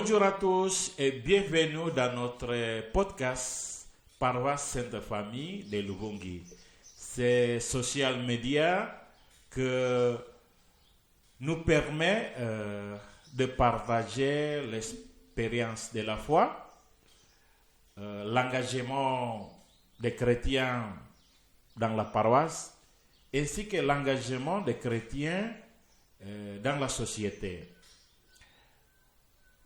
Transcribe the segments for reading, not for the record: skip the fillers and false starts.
Bonjour à tous et bienvenue dans notre podcast Paroisse Sainte Famille de Luvungi. C'est social media que nous permet de partager l'expérience de la foi, l'engagement des chrétiens dans la paroisse, ainsi que l'engagement des chrétiens dans la société.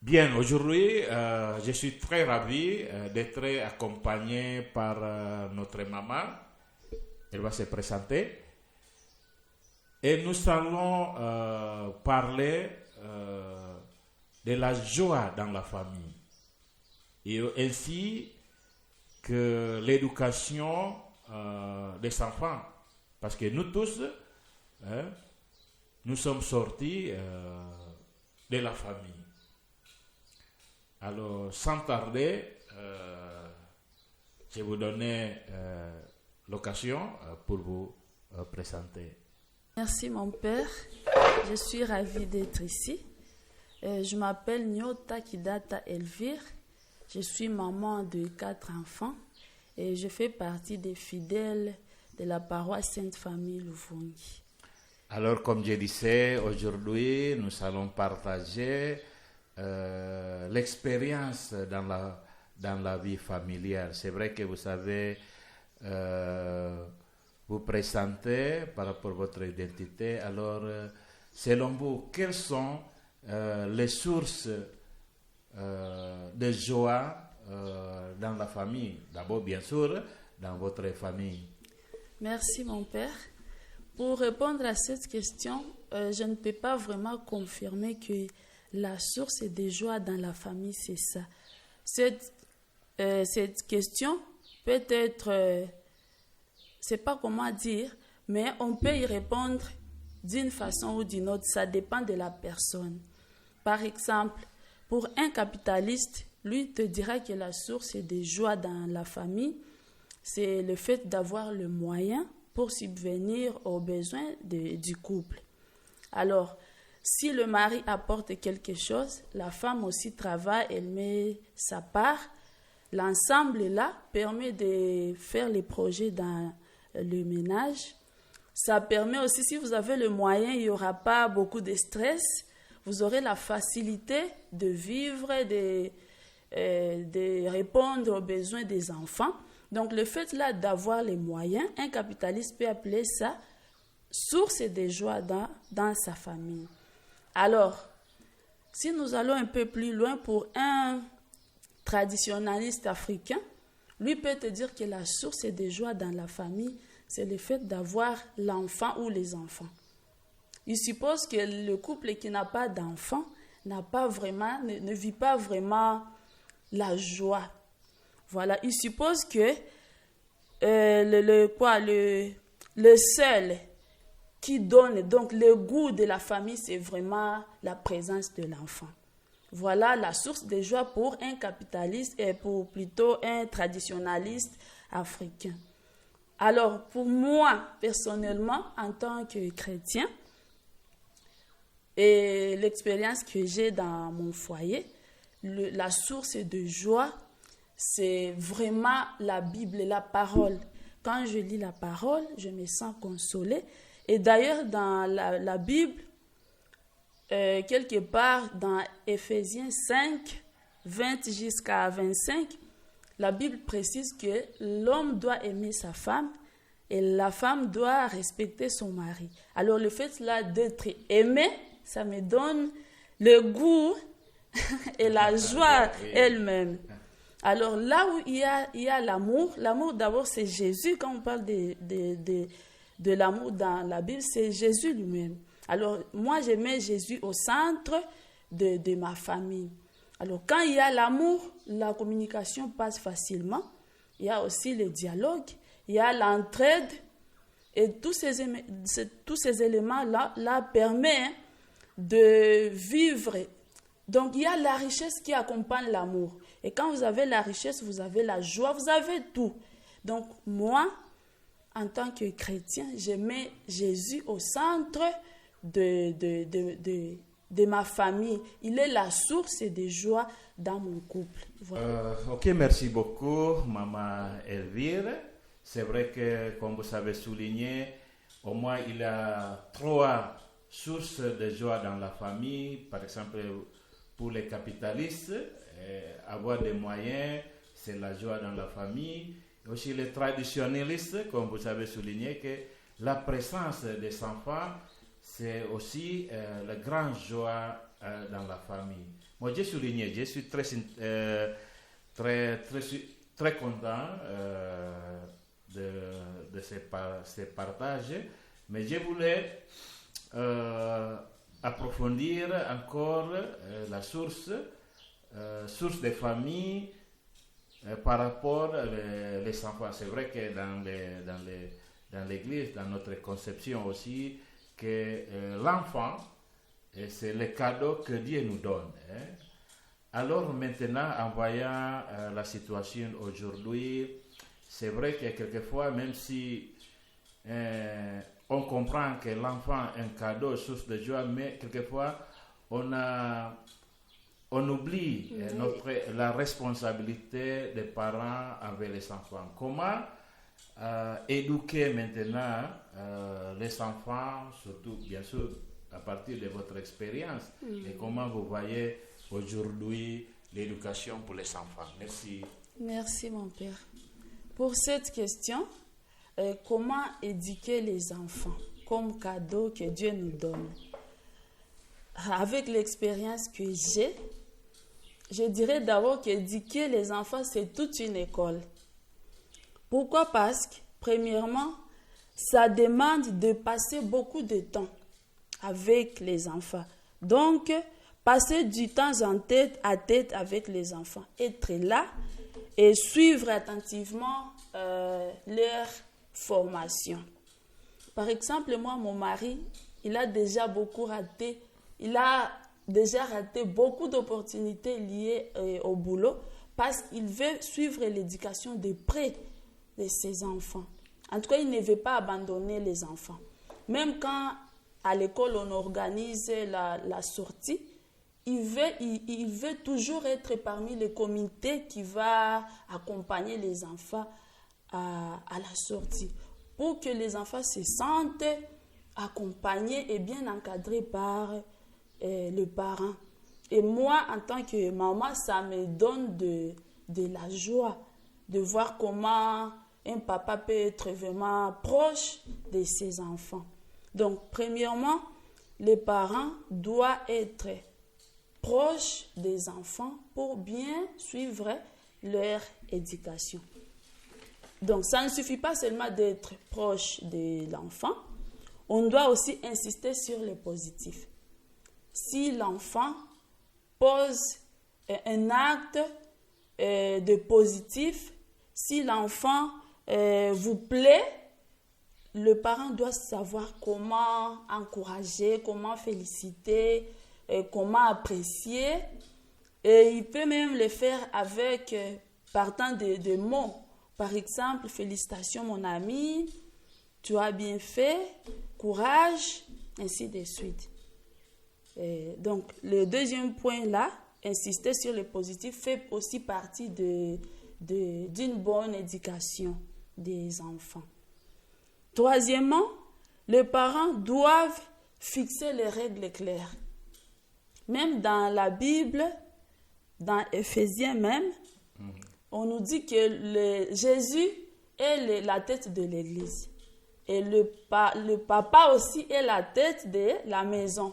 Bien, aujourd'hui, je suis très ravi d'être accompagné par notre maman. Elle va se présenter. Et nous allons parler de la joie dans la famille. Et ainsi que l'éducation des enfants. Parce que nous tous, nous sommes sortis de la famille. Alors, sans tarder, je vais vous donner l'occasion pour vous présenter. Merci mon père, je suis ravie d'être ici. Je m'appelle Nyota Kidata Elvire, je suis maman de 4 enfants et je fais partie des fidèles de la paroisse Sainte Famille Luvungi. Alors, comme je disais, aujourd'hui, nous allons partager l'expérience dans la vie familiale. C'est vrai que vous savez vous présenter par rapport à votre identité. Alors, selon vous, quelles sont les sources de joie dans la famille? D'abord, bien sûr, dans votre famille. Merci mon père. Pour répondre à cette question, je ne peux pas vraiment confirmer que la source de joie dans la famille, c'est ça. Cette question peut être, c'est pas comment dire, mais on peut y répondre d'une façon ou d'une autre. Ça dépend de la personne. Par exemple, pour un capitaliste, lui te dira que la source de joie dans la famille, c'est le fait d'avoir le moyen pour subvenir aux besoins du couple. Alors, si le mari apporte quelque chose, la femme aussi travaille, elle met sa part. L'ensemble là permet de faire les projets dans le ménage. Ça permet aussi, si vous avez le moyen, il n'y aura pas beaucoup de stress. Vous aurez la facilité de vivre, de répondre aux besoins des enfants. Donc le fait là d'avoir les moyens, un capitaliste peut appeler ça source de joie dans sa famille. Alors, si nous allons un peu plus loin pour un traditionnaliste africain, lui peut te dire que la source de joie dans la famille, c'est le fait d'avoir l'enfant ou les enfants. Il suppose que le couple qui n'a pas d'enfant ne vit pas vraiment la joie. Voilà, il suppose que le seul qui donne, donc le goût de la famille, c'est vraiment la présence de l'enfant. Voilà la source de joie pour un capitaliste et pour plutôt un traditionnaliste africain. Alors, pour moi, personnellement, en tant que chrétien, et l'expérience que j'ai dans mon foyer, la source de joie, c'est vraiment la Bible, la parole. Quand je lis la parole, je me sens consolée. Et d'ailleurs, dans la Bible, quelque part dans Éphésiens 5, 20 jusqu'à 25, la Bible précise que l'homme doit aimer sa femme et la femme doit respecter son mari. Alors le fait là d'être aimé, ça me donne le goût et la joie elle-même. Alors là où il y a l'amour d'abord c'est Jésus. Quand on parle de l'amour dans la Bible, c'est Jésus lui-même. Alors moi je mets Jésus au centre de ma famille. Alors quand il y a l'amour, la communication passe facilement. Il y a aussi le dialogue, il y a l'entraide et tous ces éléments-là permettent de vivre. Donc il y a la richesse qui accompagne l'amour. Et quand vous avez la richesse, vous avez la joie, vous avez tout. Donc moi, en tant que chrétien, je mets Jésus au centre de de ma famille. Il est la source de joie dans mon couple. Voilà. Ok, merci beaucoup, Maman Elvire. C'est vrai que, comme vous avez souligné, au moins il y a 3 sources de joie dans la famille. Par exemple, pour les capitalistes, avoir des moyens, c'est la joie dans la famille. Aussi les traditionnalistes, comme vous avez souligné, que la présence des enfants, c'est aussi la grande joie dans la famille. Moi, j'ai souligné, je suis très content de ces partages, mais je voulais approfondir encore la source des familles par rapport les enfants. C'est vrai que dans l'Église, dans notre conception aussi, que l'enfant, c'est le cadeau que Dieu nous donne. Alors maintenant, en voyant la situation aujourd'hui, c'est vrai que quelquefois, même si on comprend que l'enfant est un cadeau, source de joie, mais quelquefois, on oublie la responsabilité des parents avec les enfants. Comment éduquer maintenant les enfants, surtout bien sûr à partir de votre expérience, et comment vous voyez aujourd'hui l'éducation pour les enfants? Merci. Merci mon père. Pour cette question, comment éduquer les enfants comme cadeau que Dieu nous donne? Avec l'expérience que j'ai, je dirais d'abord qu'éduquer les enfants, c'est toute une école. Pourquoi? Parce que, premièrement, ça demande de passer beaucoup de temps avec les enfants. Donc, passer du temps en tête à tête avec les enfants, être là et suivre attentivement leur formation. Par exemple, moi, mon mari, il a déjà raté beaucoup d'opportunités liées au boulot parce qu'il veut suivre l'éducation de près de ses enfants. En tout cas, il ne veut pas abandonner les enfants. Même quand à l'école on organise la sortie, il veut toujours être parmi les comités qui va accompagner les enfants à la sortie pour que les enfants se sentent accompagnés et bien encadrés par le parent. Et moi, en tant que maman, ça me donne de la joie de voir comment un papa peut être vraiment proche de ses enfants. Donc, premièrement, les parents doivent être proches des enfants pour bien suivre leur éducation. Donc, ça ne suffit pas seulement d'être proche de l'enfant, on doit aussi insister sur le positif. Si l'enfant pose un acte de positif, si l'enfant vous plaît, le parent doit savoir comment encourager, comment féliciter, comment apprécier. Et il peut même le faire avec, partant de mots. Par exemple, félicitations mon ami, tu as bien fait, courage, ainsi de suite. Donc, le deuxième point là, insister sur le positif, fait aussi partie d'une bonne éducation des enfants. Troisièmement, les parents doivent fixer les règles claires. Même dans la Bible, dans Éphésiens même, on nous dit que Jésus est la tête de l'Église. Et le papa aussi est la tête de la maison.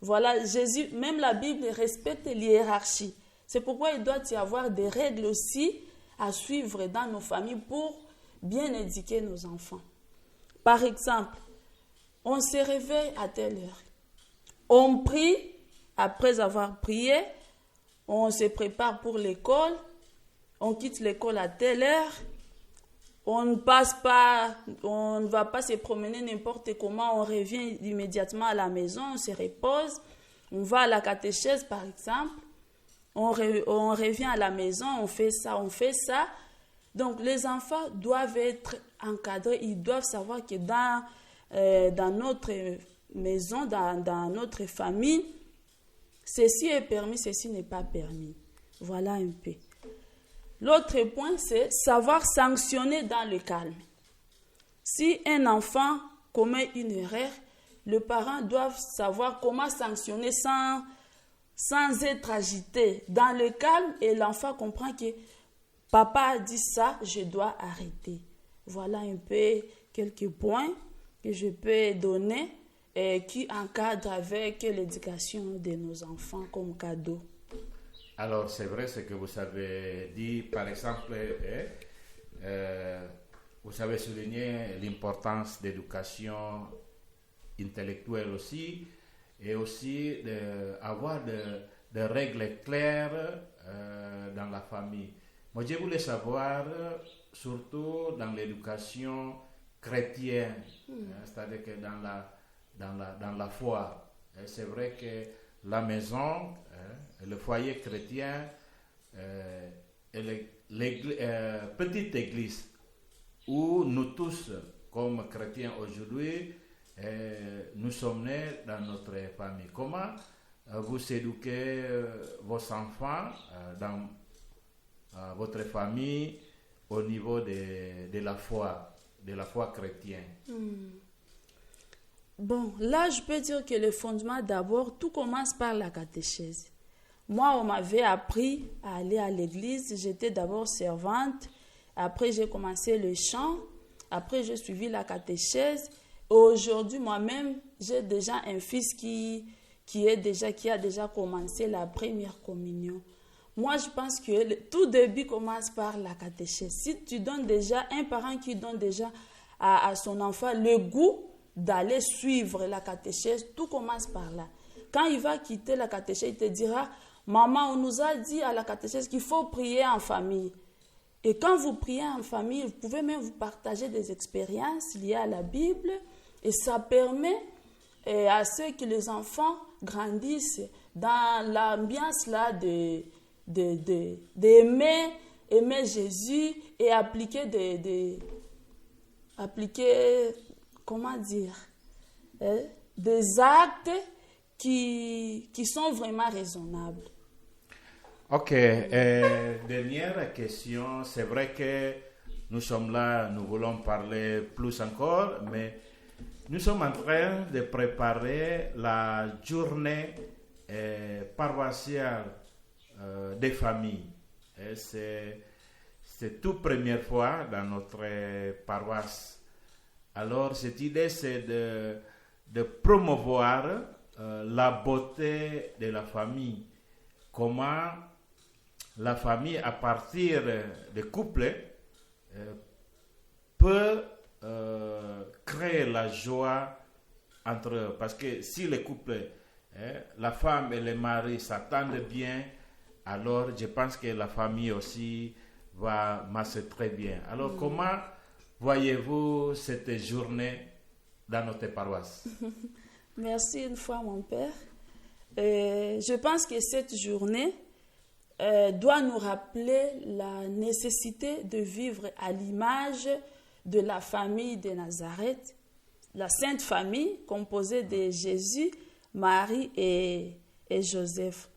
Voilà, Jésus, même la Bible respecte l'hiérarchie. C'est pourquoi il doit y avoir des règles aussi à suivre dans nos familles pour bien éduquer nos enfants. Par exemple, on se réveille à telle heure. On prie, après avoir prié, on se prépare pour l'école, on quitte l'école à telle heure, on ne va pas se promener n'importe comment, on revient immédiatement à la maison, on se repose, on va à la catéchèse par exemple, on revient à la maison, on fait ça. Donc les enfants doivent être encadrés, ils doivent savoir que dans notre maison, dans notre famille, Ceci est permis, ceci n'est pas permis. Voilà un peu. L'autre point, c'est savoir sanctionner dans le calme. Si un enfant commet une erreur, les parents doivent savoir comment sanctionner sans être agité. Dans le calme, et l'enfant comprend que papa a dit ça, je dois arrêter. Voilà un peu quelques points que je peux donner et qui encadrent avec l'éducation de nos enfants comme cadeau. Alors, c'est vrai ce que vous avez dit. Par exemple, vous avez souligné l'importance d'éducation intellectuelle aussi, et aussi d'avoir des règles claires dans la famille. Moi, je voulais savoir, surtout dans l'éducation chrétienne, c'est-à-dire que dans la foi. C'est vrai que la maison, le foyer chrétien, et petite église, où nous tous, comme chrétiens aujourd'hui, nous sommes nés dans notre famille. Comment vous éduquez vos enfants dans votre famille au niveau de la foi chrétienne? Bon, là, je peux dire que le fondement, d'abord, tout commence par la catéchèse. Moi, on m'avait appris à aller à l'église. J'étais d'abord servante. Après, j'ai commencé le chant. Après, j'ai suivi la catéchèse. Et aujourd'hui, moi-même, j'ai déjà un fils qui a déjà commencé la première communion. Moi, je pense que tout début commence par la catéchèse. Si tu donnes déjà, un parent qui donne déjà à son enfant le goût d'aller suivre la catéchèse, tout commence par là. Quand il va quitter la catéchèse, il te dira, maman, on nous a dit à la catéchèse qu'il faut prier en famille. Et quand vous priez en famille, vous pouvez même vous partager des expériences liées à la Bible, et ça permet à ce que les enfants grandissent dans l'ambiance là d'aimer Jésus et appliquer comment dire, des actes qui sont vraiment raisonnables. Ok, dernière question. C'est vrai que nous sommes là, nous voulons parler plus encore, mais nous sommes en train de préparer la journée paroissiale des familles. Et c'est toute première fois dans notre paroisse. Alors, cette idée, c'est de promouvoir la beauté de la famille. Comment la famille, à partir des couples, peut créer la joie entre eux. Parce que si les couples, la femme et le mari s'attendent bien, alors je pense que la famille aussi va marcher très bien. Alors, comment voyez-vous cette journée dans notre paroisse? Merci une fois, mon père. Je pense que cette journée doit nous rappeler la nécessité de vivre à l'image de la famille de Nazareth, la Sainte Famille composée de Jésus, Marie et Joseph.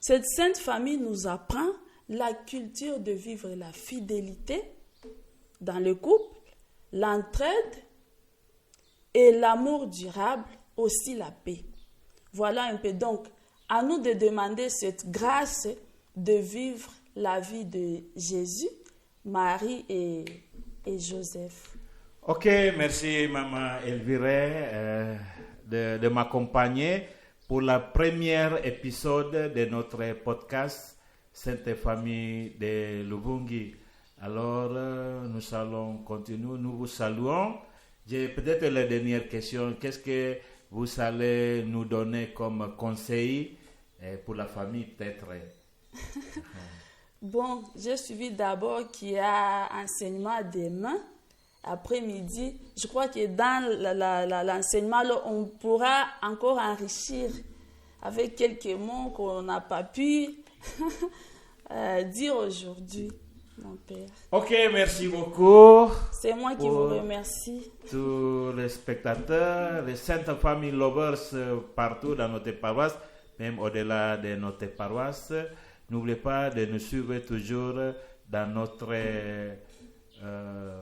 Cette Sainte Famille nous apprend la culture de vivre la fidélité dans le couple, l'entraide et l'amour durable, aussi la paix. Voilà un peu. Donc, à nous de demander cette grâce de vivre la vie de Jésus, Marie et Joseph. Ok, merci Maman Elvire de m'accompagner pour la première épisode de notre podcast Sainte Famille de Luvungi. Alors, nous allons continuer, nous vous saluons. J'ai peut-être la dernière question. Qu'est-ce que vous allez nous donner comme conseil pour la famille peut-être? Bon, j'ai suivi d'abord qu'il y a enseignement demain, après-midi. Je crois que dans l'enseignement, là, on pourra encore enrichir avec quelques mots qu'on n'a pas pu dire aujourd'hui, mon père. Ok, merci beaucoup. C'est moi qui vous remercie. Tous les spectateurs, les Sainte Famille Lovers partout dans notre paroisse. même au-delà de notre paroisse. N'oubliez pas de nous suivre toujours dans notre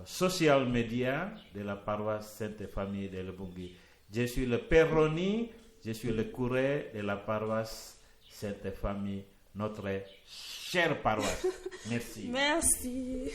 social media de la paroisse Sainte-Famille de Lubungi. Je suis le Père Roni, je suis le curé de la paroisse Sainte-Famille, notre chère paroisse. Merci. Merci.